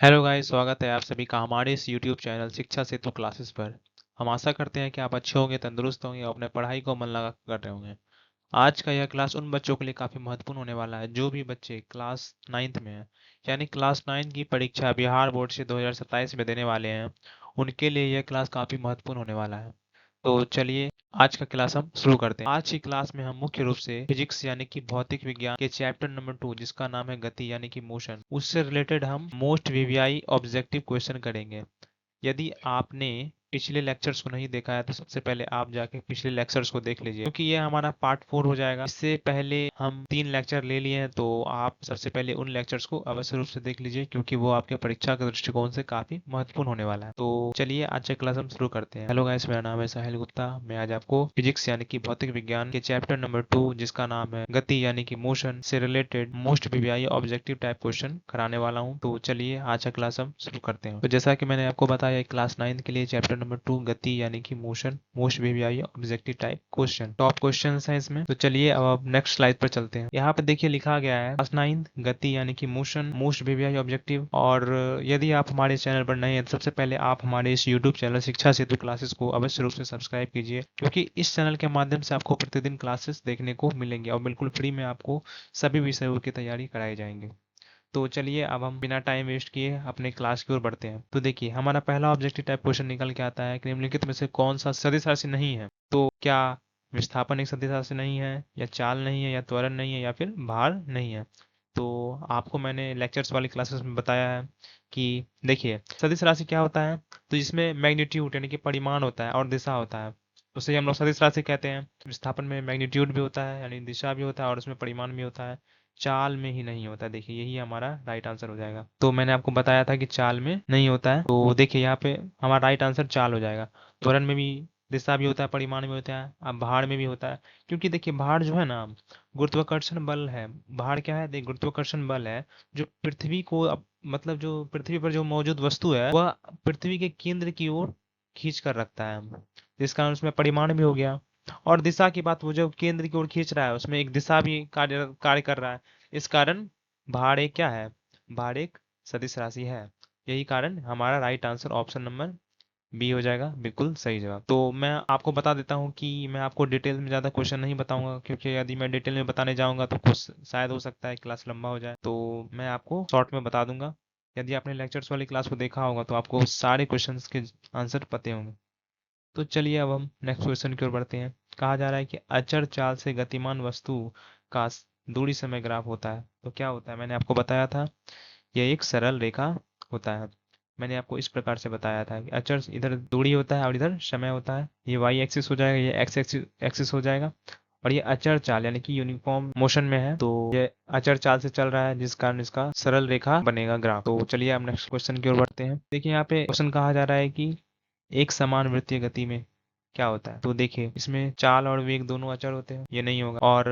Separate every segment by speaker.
Speaker 1: Hello guys, स्वागत है आप सभी का हमारे इस यूट्यूब चैनल शिक्षा सेतु क्लासेस पर। हम आशा करते हैं कि आप अच्छे होंगे, तंदुरुस्त होंगे और अपने पढ़ाई को मन लगा कर रहे होंगे। आज का यह क्लास उन बच्चों के लिए काफ़ी महत्वपूर्ण होने वाला है जो भी बच्चे क्लास 9th में हैं, यानी क्लास 9 की परीक्षा बिहार बोर्ड से 2027 में देने वाले हैं। उनके लिए यह क्लास काफ़ी महत्वपूर्ण होने वाला है। तो चलिए आज का क्लास हम शुरू करते हैं। आज की क्लास में हम मुख्य रूप से फिजिक्स यानी कि भौतिक विज्ञान के चैप्टर नंबर 2 जिसका नाम है गति यानी कि मोशन, उससे रिलेटेड हम मोस्ट वीवीआई ऑब्जेक्टिव क्वेश्चन करेंगे। यदि आपने पिछले लेक्चर्स को नहीं देखा है तो सबसे पहले आप जाके पिछले लेक्चर्स को देख लीजिए, क्योंकि ये हमारा पार्ट 4 हो जाएगा। इससे पहले हम 3 लेक्चर ले लिए हैं, तो आप सबसे पहले उन लेक्चर्स को अवश्य रूप से देख लीजिए, क्योंकि वो आपके परीक्षा के दृष्टिकोण से काफी महत्वपूर्ण होने वाला है। तो चलिए आज का क्लास हम शुरू करते हैं। हेलो गाइस, मेरा नाम है साहिल गुप्ता। मैं आज आपको फिजिक्स यानी कि भौतिक विज्ञान के चैप्टर नंबर 2 जिसका नाम है गति यानी कि मोशन से related most VVI objective type question कराने वाला हूँ। तो चलिए आज का क्लास हम शुरू करते हैं। तो जैसा कि मैंने आपको बताया, क्लास 9 के लिए चैप्टर नंबर 2 गति यानी कि motion most VVI objective type question top question है इसमें। तो चलिए अब नेक्स्ट स्लाइड पर चलते हैं। यहाँ पे देखिए लिखा गया है क्लास 9 गति यानी कि मोशन मोस्ट वीवीआई ऑब्जेक्टिव। और यदि आप हमारे चैनल पर नए हैं तो सबसे पहले आप हमारे इस यूट्यूब चैनल शिक्षा सेतु क्लासेस को अवश्य रूप से सब्सक्राइब कीजिए, क्योंकि इस चैनल के माध्यम से आपको प्रतिदिन क्लासेस देखने को मिलेंगे और बिल्कुल फ्री में आपको सभी विषयों की तैयारी कराई जाएंगे। तो चलिए अब हम बिना टाइम वेस्ट किए अपने क्लास की ओर बढ़ते हैं। तो देखिए हमारा पहला ऑब्जेक्टिव टाइप क्वेश्चन निकल के आता है कि निम्नलिखित में से कौन सा सदिश राशि नहीं है। तो क्या विस्थापन एक सदिश राशि नहीं है, या चाल नहीं है, या त्वरण नहीं है, या फिर भार नहीं है। तो आपको मैंने लेक्चर्स वाली क्लासेस में बताया है कि देखिए सदिश राशि क्या होता है। तो जिसमें मैग्नीट्यूड यानी कि परिमाण होता है और दिशा होता है, उसे हम लोग सदिश राशि कहते हैं। विस्थापन में मैग्नीट्यूड भी होता है यानी दिशा भी होता है और उसमें परिमाण भी होता है, चाल में ही नहीं होता। देखिए यही हमारा राइट आंसर हो जाएगा। तो मैंने आपको बताया था कि चाल में नहीं होता है, तो देखिए यहाँ पे हमारा राइट आंसर चाल हो जाएगा। त्वरण में भी दिशा भी होता है, परिमाण भी होता है, अब भार में भी होता है। क्योंकि देखिए भार जो है ना, गुरुत्वाकर्षण बल है। भार क्या है, देख गुरुत्वाकर्षण बल है जो पृथ्वी को मतलब जो पृथ्वी पर जो मौजूद वस्तु है वह पृथ्वी के केंद्र की ओर खींच कर रखता है, जिस कारण उसमें परिमाण भी हो गया। और दिशा की बात, वो जो केंद्र की ओर खींच रहा है उसमें एक दिशा भी कार्य कार्य कर रहा है। इस कारण भार एक क्या है, भार एक सदिश राशि है। यही कारण हमारा right answer option number B हो जाएगा, बिल्कुल सही जवाब। तो मैं आपको बता देता हूँ कि मैं आपको डिटेल में ज़्यादा क्वेश्चन नहीं बताऊंगा, क्योंकि यदि मैं डिटेल में बताने जाऊंगा तो कुछ शायद हो सकता है क्लास लंबा हो जाए, तो मैं आपको शॉर्ट में बता दूंगा। यदि आपने लेक्चर्स वाली क्लास को देखा होगा तो आपको सारे क्वेश्चंस के आंसर पते होंगे। तो चलिए अब हम नेक्स्ट क्वेश्चन की ओर बढ़ते हैं। कहा जा रहा है कि अचर चाल से गतिमान वस्तु का दूरी समय ग्राफ होता है। तो क्या होता है, मैंने आपको बताया था यह एक सरल रेखा होता है। मैंने आपको इस प्रकार से बताया था कि अचर इधर दूरी होता है और इधर समय होता है। ये वाई एक्सिस हो जाएगा, ये एक्स एक्सिस हो जाएगा। और ये अचर चाल यानी कि यूनिफॉर्म मोशन में है, तो ये अचर चाल से चल रहा है जिस कारण इसका सरल रेखा बनेगा ग्राफ। तो चलिए अब नेक्स्ट क्वेश्चन की ओर बढ़ते हैं। देखिए यहाँ पे क्वेश्चन कहा जा रहा है कि एक समान वृत्तीय गति में क्या होता है। तो देखिए इसमें चाल और वेग दोनों अचर होते हैं, ये नहीं होगा। और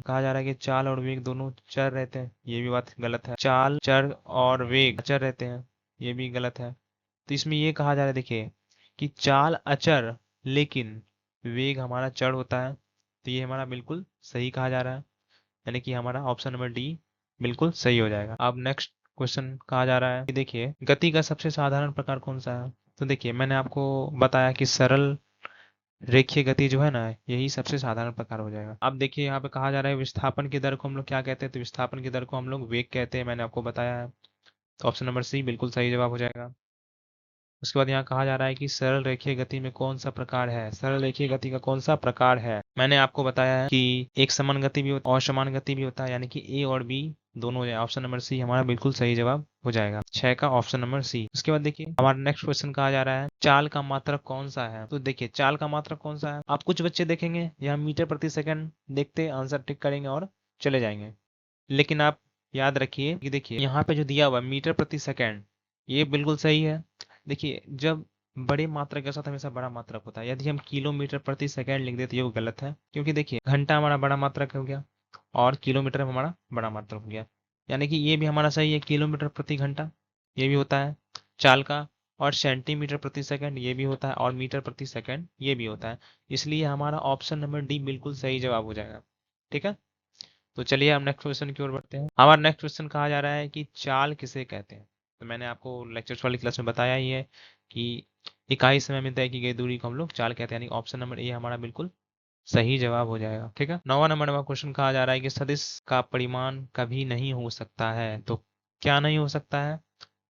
Speaker 1: कहा जा रहा है कि चाल और वेग दोनों चर रहते हैं, ये भी बात गलत है। चाल चर और वेग अचर रहते हैं, ये भी गलत है। तो इसमें ये कहा जा रहा है देखिए कि चाल अचर लेकिन वेग हमारा चर होता है, तो ये हमारा बिल्कुल सही कहा जा रहा है, यानी कि हमारा ऑप्शन नंबर डी बिल्कुल सही हो जाएगा। अब नेक्स्ट क्वेश्चन कहा जा रहा है कि देखिए गति का सबसे साधारण प्रकार कौन सा है। तो देखिए मैंने आपको बताया कि सरल रेखीय गति जो है ना, यही सबसे साधारण प्रकार हो जाएगा। अब देखिए यहाँ पे कहा जा रहा है विस्थापन की दर को हम लोग क्या कहते हैं। तो विस्थापन की दर को हम लोग वेग कहते हैं, मैंने आपको बताया है। तो ऑप्शन नंबर सी बिल्कुल सही जवाब हो जाएगा। उसके बाद यहाँ कहा जा रहा है कि सरल रेखीय गति में कौन सा प्रकार है। सरल रेखीय गति का कौन सा प्रकार है, मैंने आपको बताया है कि एक समान गति भी होता है और समान गति भी होता है, यानी कि ए और बी दोनों हो जाए। ऑप्शन नंबर सी हमारा बिल्कुल सही जवाब हो जाएगा, 6 का ऑप्शन नंबर सी। उसके बाद देखिए हमारा नेक्स्ट क्वेश्चन कहा जा रहा है चाल का मात्रक कौन सा है। तो देखिए चाल का मात्रक कौन सा है, आप कुछ बच्चे देखेंगे यहाँ मीटर प्रति सेकंड देखते आंसर टिक करेंगे और चले जाएंगे। लेकिन आप याद रखिए कि देखिए यहाँ पे जो दिया हुआ मीटर प्रति सेकंड ये बिल्कुल सही है। देखिए जब बड़े मात्रक के साथ हमेशा बड़ा मात्रक होता है। यदि हम किलोमीटर प्रति सेकंड लिख देते ये गलत है, क्योंकि देखिए घंटा हमारा बड़ा मात्रक हो गया और किलोमीटर हमारा बड़ा मात्रक हो गया, यानी कि ये भी हमारा सही है। किलोमीटर प्रति घंटा ये भी होता है चाल का, और सेंटीमीटर प्रति सेकंड ये भी होता है, और मीटर प्रति सेकंड ये भी होता है। इसलिए हमारा ऑप्शन नंबर डी बिल्कुल सही जवाब हो जाएगा। ठीक है, तो चलिए हम नेक्स्ट क्वेश्चन की ओर बढ़ते हैं। हमारा नेक्स्ट क्वेश्चन कहा जा रहा है कि चाल किसे कहते हैं। तो मैंने आपको लेक्चर्स वाली क्लास में बताया ही है कि इकाई समय में तय की गई दूरी को हम लोग चाल कहते हैं, यानी ऑप्शन नंबर ए हमारा बिल्कुल सही जवाब हो जाएगा। ठीक है, 9वां नंबर का क्वेश्चन कहा जा रहा है कि सदिश का परिमाण कभी नहीं हो सकता है। तो क्या नहीं हो सकता है?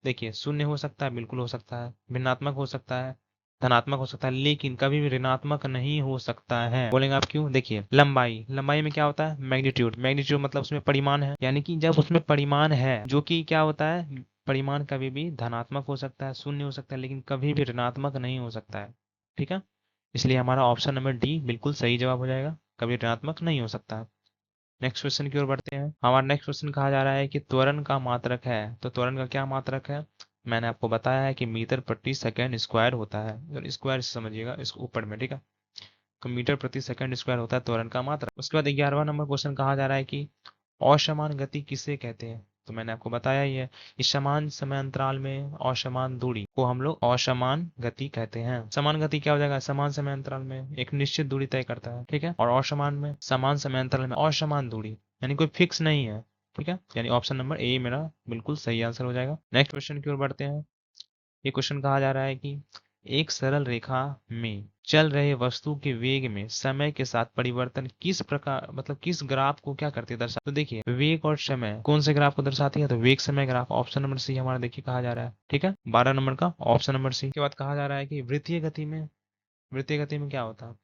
Speaker 1: देखिए, शून्य हो सकता है, बिल्कुल हो सकता है, भिन्नात्मक हो सकता है, धनात्मक हो सकता है, लेकिन कभी भी ऋणात्मक नहीं हो सकता है। बोलेंगे आप क्यों? देखिए, लंबाई, लंबाई में क्या होता है? मैग्नीट्यूड, मैग्नीट्यूड मतलब उसमें परिमाण है, यानी कि जब उसमें परिमाण है, जो कि क्या होता है, परिमाण कभी भी धनात्मक हो सकता है, शून्य हो सकता है, लेकिन कभी भी ऋणात्मक नहीं हो सकता है। ठीक है, इसलिए हमारा ऑप्शन नंबर डी बिल्कुल सही जवाब हो जाएगा, कभी ऋणात्मक नहीं हो सकता है। नेक्स्ट क्वेश्चन की ओर बढ़ते हैं। हमारा नेक्स्ट क्वेश्चन कहा जा रहा है कि त्वरण का मात्रक है। तो त्वरण का क्या मात्रक है? मैंने आपको बताया है कि मीटर प्रति सेकंड स्क्वायर होता है, और स्क्वायर समझिएगा इसको ऊपर में। ठीक है, तो मीटर प्रति सेकंड स्क्वायर होता है त्वरण का मात्रक। उसके बाद 11वां नंबर क्वेश्चन कहा जा रहा है कि असमान गति किसे कहते हैं। तो मैंने आपको बताया ही है, इस समान समय अंतराल में असमान दूरी को हम लोग असमान गति कहते हैं। समान गति क्या हो जाएगा? समान समय अंतराल में एक निश्चित दूरी तय करता है, ठीक है, और असमान में समान समय अंतराल में असमान दूरी, यानी कोई फिक्स नहीं है। ठीक है, यानी ऑप्शन नंबर ए मेरा बिल्कुल सही आंसर हो जाएगा। नेक्स्ट क्वेश्चन की ओर बढ़ते हैं। ये क्वेश्चन कहा जा रहा है कि एक सरल रेखा में चल रहे वस्तु के वेग में समय के साथ परिवर्तन किस प्रकार, मतलब किस ग्राफ को क्या करती है, दर्शा। तो देखिए, वेग और समय कौन से ग्राफ को दर्शाती है? तो वेग समय ग्राफ, ऑप्शन नंबर सी हमारा देखिए कहा जा रहा है। ठीक है, 12 नंबर का ऑप्शन नंबर सी। के बाद कहा जा रहा है कि वृत्तीय गति में, वृत्तीय गति में क्या होता है?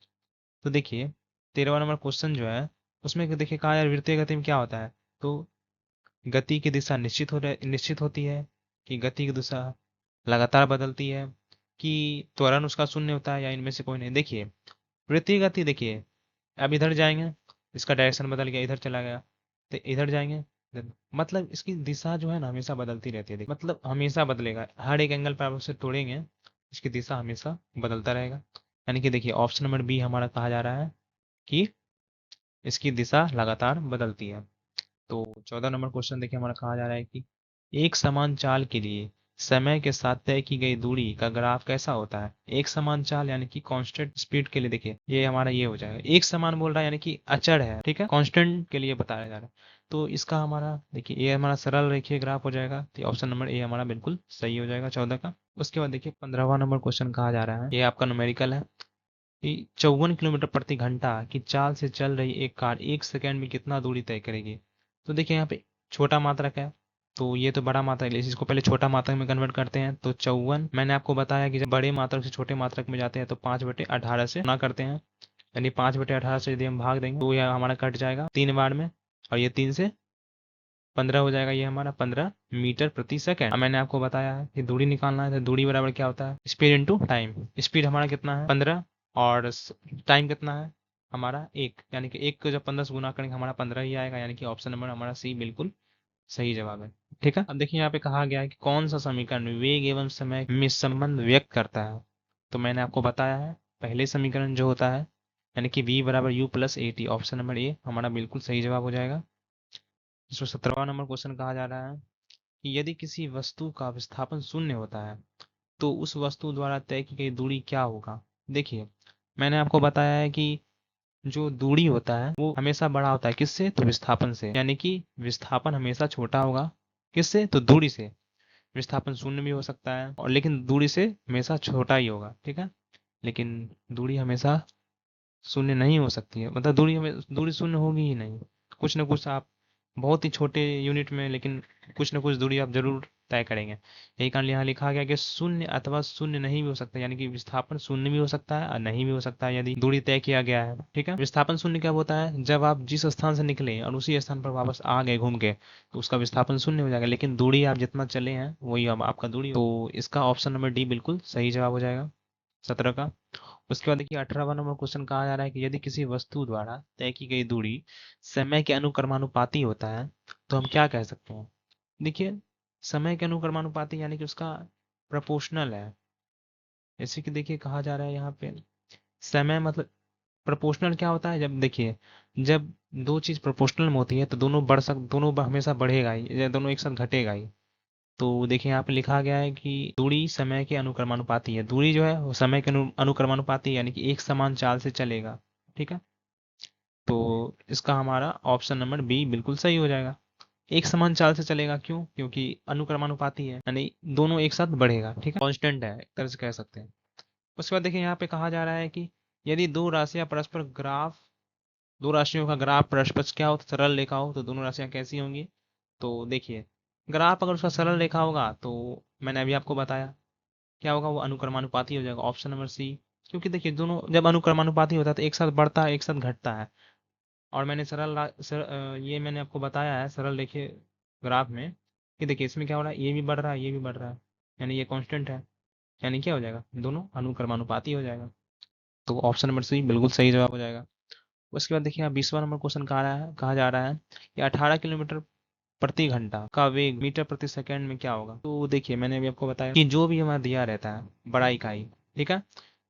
Speaker 1: तो देखिए, 13वां नंबर क्वेश्चन जो है उसमें देखिए कहा जा रहा है वृत्तीय गति में क्या होता है। तो गति की दिशा निश्चित होती है, कि गति की दिशा लगातार बदलती है, कि त्वरण उसका शून्य होता है, या इनमें से कोई नहीं। देखिए, वृत्तीय गति, देखिए अब इधर जाएंगे, इसका डायरेक्शन बदल गया, इधर चला गया, तो इधर जाएंगे मतलब इसकी दिशा जो है ना हमेशा बदलती रहती है। देखिए, मतलब हमेशा बदलेगा, हर एक एंगल पर आप उसे तोड़ेंगे, इसकी दिशा हमेशा बदलता रहेगा। यानी कि देखिए, ऑप्शन नंबर बी हमारा कहा जा रहा है कि इसकी दिशा लगातार बदलती है। तो 14 नंबर क्वेश्चन देखिए हमारा कहा जा रहा है कि एक समान चाल के लिए समय के साथ तय की गई दूरी का ग्राफ कैसा होता है। एक समान चाल यानी कि कांस्टेंट स्पीड के लिए, देखिए ये हमारा ये हो जाएगा, एक समान बोल रहा है यानी कि अचर है, ठीक है, कांस्टेंट के लिए बताया जा रहा है। तो इसका हमारा देखिए ये हमारा सरल रेखीय ग्राफ हो जाएगा, तो ऑप्शन नंबर ए हमारा बिल्कुल सही हो जाएगा 14 का। उसके बाद देखिए 15वां नंबर क्वेश्चन कहा जा रहा है, ये आपका न्यूमेरिकल है कि 54 किलोमीटर प्रति घंटा की चाल से चल रही एक कार एक सेकंड में कितना दूरी तय करेगी। तो देखिए यहाँ पे छोटा मात्रक है, तो ये तो बड़ा मात्रक है, इसको पहले छोटा मात्रक में कन्वर्ट करते हैं। तो 54, मैंने आपको बताया कि जब बड़े मात्रक से छोटे मात्रक में जाते हैं तो 5/18 से गुणा करते हैं, यानी 5/18 से यदि हम भाग देंगे तो यह हमारा कट जाएगा 3 बार में, और ये 3 से 15 हो जाएगा, ये हमारा 15 मीटर प्रति सेकंड। अब मैंने आपको बताया है कि दूरी निकालना है, तो दूरी बराबर क्या होता है? Speed into time. स्पीड हमारा कितना है? 15, और टाइम कितना है हमारा? 1, यानी कि 1 को जब 15 से गुना करेंगे हमारा 15 ही आएगा, यानी कि ऑप्शन नंबर हमारा सी बिल्कुल सही जवाब है। ठीक है, अब देखिए यहाँ पे कहा गया है कि कौन सा समीकरण वेग एवं समय में संबंध व्यक्त करता है। तो मैंने आपको बताया है, पहले समीकरण जो होता है यानी कि v बराबर u plus A T, option number A हमारा बिल्कुल सही जवाब हो जाएगा। 17वां नंबर क्वेश्चन कहा जा रहा है कि यदि किसी वस्तु का विस्थापन शून्य होता है तो उस वस्तु द्वारा तय की गई दूरी क्या होगा। देखिए, मैंने आपको बताया है कि जो दूरी होता है वो हमेशा बड़ा होता है, किससे? तो विस्थापन से, यानी कि विस्थापन हमेशा छोटा होगा, किससे? तो दूरी से। विस्थापन शून्य भी हो सकता है, और लेकिन दूरी से हमेशा छोटा ही होगा, ठीक है, लेकिन दूरी हमेशा शून्य नहीं हो सकती है, मतलब दूरी शून्य होगी ही नहीं। कुछ ना कुछ आप बहुत ही छोटे यूनिट में, लेकिन कुछ ना कुछ दूरी आप जरूर तय करेंगे। यही कारण यहाँ लिखा गया कि शून्य अथवा शून्य नहीं भी हो सकता, यानी कि विस्थापन शून्य भी हो सकता है और नहीं भी हो सकता है यदि दूरी तय किया गया है। ठीक है, विस्थापन शून्य कब होता है? जब आप जिस स्थान से निकले और उसी स्थान पर वापस आ गए घूम के, तो उसका विस्थापन शून्य हो जाएगा, लेकिन दूरी आप जितना चले हैं वही अब आपका दूरी। तो इसका ऑप्शन नंबर डी बिल्कुल सही जवाब हो जाएगा 17 का। उसके बाद देखिए 18वां नंबर क्वेश्चन कहा जा रहा है कि यदि किसी वस्तु द्वारा तय की गई दूरी समय के अनुक्रमानुपाती होता है तो हम क्या कह सकते हैं। देखिए, समय के अनुक्रमानुपाती यानी कि उसका प्रोपोर्शनल है। जैसे कि देखिए कहा जा रहा है यहाँ पे समय मतलब प्रोपोर्शनल क्या होता है? जब देखिए, जब दो चीज प्रोपोर्शनल में होती है तो दोनों हमेशा बढ़ेगा ही, या दोनों एक साथ घटेगा ही। तो देखिए यहाँ पे लिखा गया है कि दूरी समय के अनुक्रमानुपाती है, दूरी जो है वो समय के अनुक्रमानुपाती यानी कि एक समान चाल से चलेगा। ठीक है, तो इसका हमारा ऑप्शन नंबर बी बिल्कुल सही हो जाएगा। एक समान चाल से चलेगा। क्यों? क्योंकि अनुक्रमानुपाती है, यानी दोनों एक साथ बढ़ेगा। ठीक है, कांस्टेंट है, एक तरह से कह सकते हैं। उसके बाद देखिए यहाँ पे कहा जा रहा है कि यदि दो राशियों का ग्राफ परस्पर क्या हो, तो सरल रेखा हो, तो दोनों राशियां कैसी होंगी? तो देखिए, ग्राफ अगर उसका सरल रेखा होगा तो मैंने अभी आपको बताया क्या होगा, वो अनुक्रमानुपाती हो जाएगा, ऑप्शन नंबर सी। क्योंकि देखिए दोनों जब अनुक्रमानुपाती होता है तो एक साथ बढ़ता है, एक साथ घटता है। और मैंने ये मैंने आपको बताया है सरल रेखे ग्राफ में कि देखिए इसमें क्या हो रहा है, ये भी बढ़ रहा है, ये भी बढ़ रहा है, यानी ये कांस्टेंट है, यानी क्या हो जाएगा, दोनों अनुक्रमानुपाती हो जाएगा। तो ऑप्शन नंबर सी बिल्कुल सही जवाब हो जाएगा। उसके बाद देखिए, 20वां नंबर क्वेश्चन कहा जा रहा है कि 18 किलोमीटर प्रति घंटा का वेग मीटर प्रति सेकंड में क्या होगा? तो देखिए मैंने अभी आपको बताया कि जो भी हमारा दिया रहता है बड़ा इकाई, ठीक है,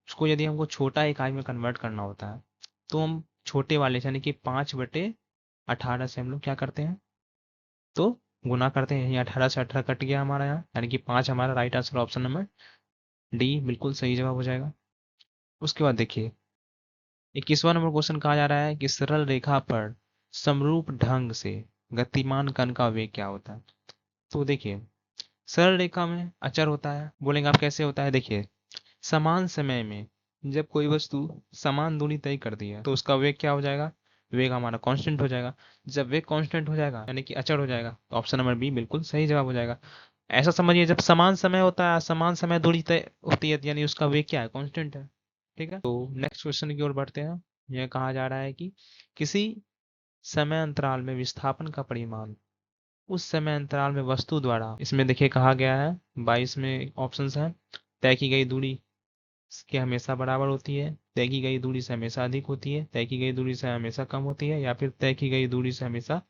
Speaker 1: उसको यदि हमको छोटा इकाई में कन्वर्ट करना होता है तो हम छोटे वाले यानी कि 5/18 से हम लोग क्या करते हैं, तो गुना करते हैं। यहाँ 18 से 18 कट गया हमारा, यहाँ यानी कि 5 हमारा right answer, option number D बिल्कुल सही जवाब हो जाएगा। उसके बाद देखिए, 21वां नंबर क्वेश्चन कहा जा रहा है कि सरल रेखा पर समरूप ढंग से गतिमान कण का वेग क्या होता है? तो देखिए, सरल रेखा में अचर होता है। बोलेंगे आप कैसे होता है? देखिए, समान समय में जब कोई वस्तु समान दूरी तय करती है तो उसका वेग क्या हो जाएगा, वेग हमारा कांस्टेंट हो जाएगा। जब वेग कांस्टेंट हो जाएगा यानी कि अचर हो जाएगा, तो ऑप्शन नंबर बी बिल्कुल सही जवाब हो जाएगा। ऐसा समझिए, जब समान समय होता है, समान समय दूरी तय होती है, यानी उसका वेग क्या है, कांस्टेंट है। ठीक है, तो नेक्स्ट क्वेश्चन की ओर बढ़ते हैं। यह कहा जा रहा है कि किसी समय अंतराल में विस्थापन का परिमाण उस समय अंतराल में वस्तु द्वारा, इसमें देखिए कहा गया है 22 में ऑप्शंस हैं, तय की गई दूरी की हमेशा बराबर होती है, तय की गई दूरी से हमेशा अधिक होती है, तय की गई दूरी से हमेशा कम होती है, या फिर तय की गई दूरी से हमेशा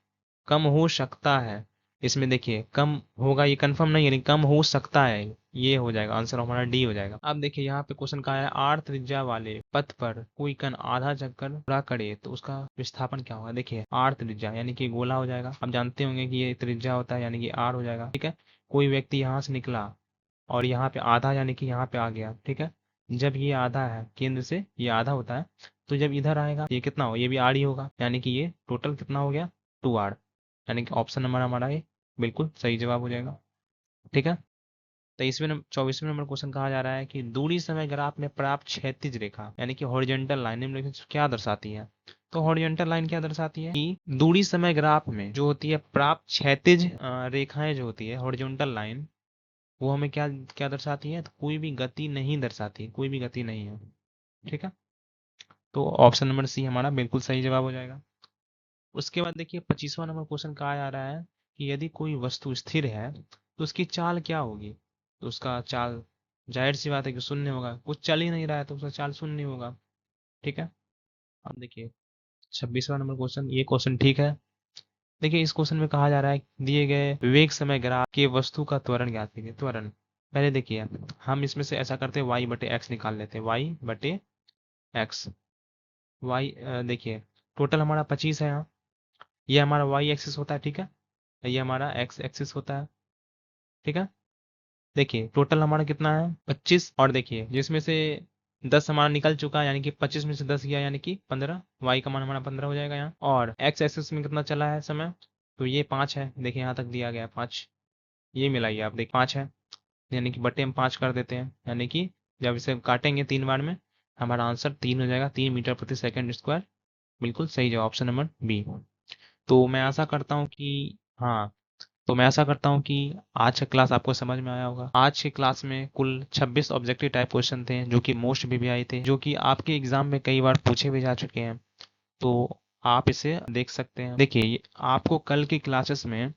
Speaker 1: कम हो सकता है। इसमें देखिए कम होगा ये कंफर्म नहीं है, लेकिन कम हो सकता है, ये हो जाएगा आंसर हमारा डी हो जाएगा। अब देखिए यहाँ पे क्वेश्चन कहा है, आर त्रिज्या वाले पथ पर कोई कण आधा चक्कर पूरा करे तो उसका विस्थापन क्या होगा? देखिए आर त्रिज्या यानी कि गोला हो जाएगा, आप जानते होंगे कि ये त्रिज्या होता है, यानी कि आर हो जाएगा। ठीक है, कोई व्यक्ति यहाँ से निकला और यहाँ पे आधा यानी कि यहाँ पे आ गया। ठीक है, जब ये आधा है, केंद्र से ये आधा होता है, तो जब इधर आएगा ये कितना हो, ये भी आर ही होगा, यानी कि ये टोटल कितना हो गया, 2r, यानी कि ऑप्शन नंबर हमारा ये बिल्कुल सही जवाब हो जाएगा। ठीक है, 24वें नंबर क्वेश्चन कहा जा रहा है कि दूरी समय ग्राफ में प्राप्त क्षैतिज रेखा यानी कि हॉरिजॉन्टल लाइन निम्नलिखित क्या दर्शाती है? तो हॉरिजॉन्टल लाइन क्या दर्शाती है कि दूरी समय ग्राफ में जो होती है प्राप्त क्षैतिज रेखाएं जो होती है हॉरिजॉन्टल लाइन, वो हमें क्या क्या दर्शाती है? तो कोई भी गति नहीं दर्शाती, कोई भी गति नहीं है। ठीक है, तो ऑप्शन नंबर सी हमारा बिल्कुल सही जवाब हो जाएगा। उसके बाद देखिए, 25वां नंबर क्वेश्चन कहा जा रहा है कि यदि कोई वस्तु स्थिर है तो उसकी चाल क्या होगी? तो उसका चाल, जाहिर सी बात है कि शून्य होगा, कुछ चल ही नहीं रहा है तो उसका चाल शून्य होगा। ठीक है, अब देखिए 26वां नंबर क्वेश्चन, ये क्वेश्चन ठीक है। देखिए इस क्वेश्चन में कहा जा रहा है दिए गए वेग समय ग्राफ के वस्तु का त्वरण ज्ञात कीजिए। त्वरण, पहले देखिए हम इसमें से ऐसा करते हैं, वाई बटे एक्स निकाल लेते हैं, वाई बटे एक्स। वाई देखिए टोटल हमारा 25 है यहाँ, ये हमारा वाई एक्सिस होता है। ठीक है, ये हमारा एक्स एक्सिस होता है। ठीक है, देखिए टोटल हमारा कितना है, 25, और देखिए जिसमें से 10 हमारा निकल चुका है, यानी कि 25 में से 10 गया यानी कि 15, वाई का मान हमारा 15 हो जाएगा यहाँ। और एक्स एक्सिस में कितना चला है समय, तो ये 5 है, देखिए यहाँ तक दिया गया है 5, ये मिलाइए आप, देखिए 5 है, यानी कि बटे हम 5 कर देते हैं, यानी कि जब इसे काटेंगे 3 बार में, हमारा आंसर 3 हो जाएगा, 3 मीटर प्रति सेकंड स्क्वायर। बिल्कुल सही जवाब, ऑप्शन नंबर बी। तो मैं आशा करता हूँ कि हाँ, तो मैं आशा करता हूँ कि आज का क्लास आपको समझ में आया होगा। आज की क्लास में कुल 26 ऑब्जेक्टिव टाइप क्वेश्चन थे जो कि मोस्ट बीबीआई थे, जो कि आपके एग्जाम में कई बार पूछे भी जा चुके हैं। तो आप इसे देख सकते हैं। देखिए आपको कल की क्लासेस में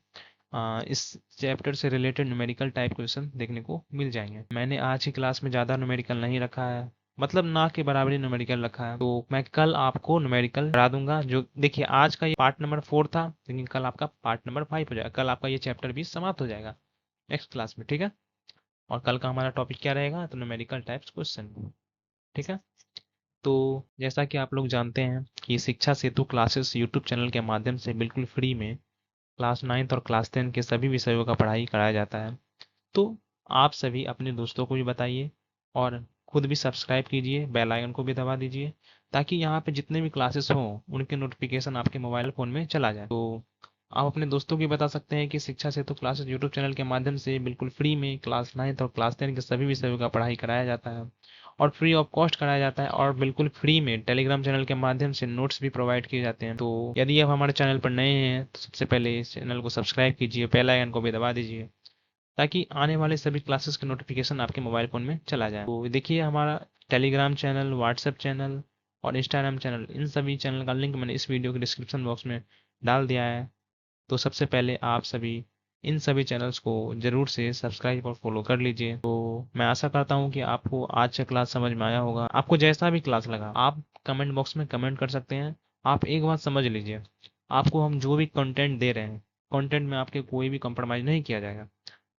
Speaker 1: इस चैप्टर से रिलेटेड न्यूमेरिकल टाइप क्वेश्चन देखने को मिल जाएंगे। मैंने आज की क्लास में ज़्यादा न्यूमेरिकल नहीं रखा है, मतलब ना के बराबर ही न्यूमेरिकल रखा है, तो मैं कल आपको न्यूमेरिकल करा दूंगा। जो देखिए आज का ये पार्ट नंबर 4 था, लेकिन कल आपका पार्ट नंबर 5 हो जाएगा, कल आपका ये चैप्टर भी समाप्त हो जाएगा नेक्स्ट क्लास में। ठीक है, और कल का हमारा टॉपिक क्या रहेगा, तो न्यूमेरिकल टाइप्स क्वेश्चन। ठीक है, तो जैसा कि आप लोग जानते हैं कि शिक्षा सेतु क्लासेस यूट्यूब चैनल के माध्यम से बिल्कुल फ्री में क्लास 9th और क्लास 10 के सभी विषयों का पढ़ाई कराया जाता है। तो आप सभी अपने दोस्तों को भी बताइए और खुद भी सब्सक्राइब कीजिए, बेल आइकन को भी दबा दीजिए, ताकि यहाँ पे जितने भी क्लासेस हों उनके नोटिफिकेशन आपके मोबाइल फ़ोन में चला जाए। तो आप अपने दोस्तों को भी बता सकते हैं कि शिक्षा सेतु क्लासेस यूट्यूब चैनल के माध्यम से बिल्कुल फ्री में क्लास 9 और क्लास 10 के सभी विषयों का पढ़ाई कराया जाता है और फ्री ऑफ कॉस्ट कराया जाता है और बिल्कुल फ्री में टेलीग्राम चैनल के माध्यम से नोट्स भी प्रोवाइड किए जाते हैं। तो यदि आप हमारे चैनल पर नए हैं तो सबसे पहले इस चैनल को सब्सक्राइब कीजिए, बेल आइकन को भी दबा दीजिए ताकि आने वाले सभी क्लासेस के नोटिफिकेशन आपके मोबाइल फ़ोन में चला जाए। तो देखिए हमारा टेलीग्राम चैनल, व्हाट्सएप चैनल और इंस्टाग्राम चैनल, इन सभी चैनल का लिंक मैंने इस वीडियो के डिस्क्रिप्शन बॉक्स में डाल दिया है। तो सबसे पहले आप सभी इन सभी चैनल्स को ज़रूर से सब्सक्राइब और फॉलो कर लीजिए। तो मैं आशा करता हूँ कि आपको आज का क्लास समझ में आया होगा। आपको जैसा भी क्लास लगा आप कमेंट बॉक्स में कमेंट कर सकते हैं। आप एक बात समझ लीजिए, आपको हम जो भी कंटेंट दे रहे हैं, कंटेंट में आपके कोई भी कंप्रोमाइज़ नहीं किया जाएगा।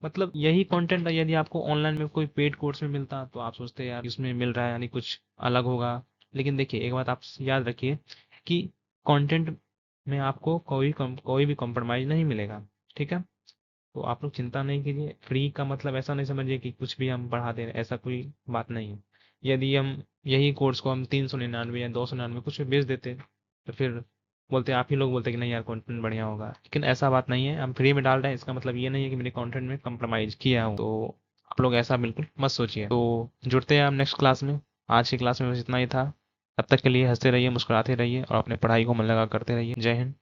Speaker 1: मतलब यही कंटेंट यदि आपको ऑनलाइन में कोई पेड कोर्स में मिलता तो आप सोचते यार इसमें मिल रहा है यानी कुछ अलग होगा। लेकिन देखिए एक बात आप याद रखिए कि कंटेंट में आपको कोई भी कॉम्प्रोमाइज़ नहीं मिलेगा। ठीक है? तो आप लोग चिंता नहीं कीजिए। फ्री का मतलब ऐसा नहीं समझिए कि कुछ भी हम पढ़ा दे रहे हैं, ऐसा कोई बात नहीं है। यदि हम यही कोर्स को हम 399 या 299 कुछ भी बेच देते तो फिर बोलते आप ही लोग बोलते कि नहीं यार कंटेंट बढ़िया होगा। लेकिन ऐसा बात नहीं है, हम फ्री में डाल रहे हैं इसका मतलब ये नहीं है कि मेरे कंटेंट में कंप्रोमाइज़ किया हूँ। तो आप लोग ऐसा बिल्कुल मत सोचिए। तो जुड़ते हैं आप नेक्स्ट क्लास में। आज की क्लास में बस इतना ही था। तब तक के लिए हंसते रहिए, मुस्कुराते रहिए और अपने पढ़ाई को मन लगा करते रहिए। जय हिंद।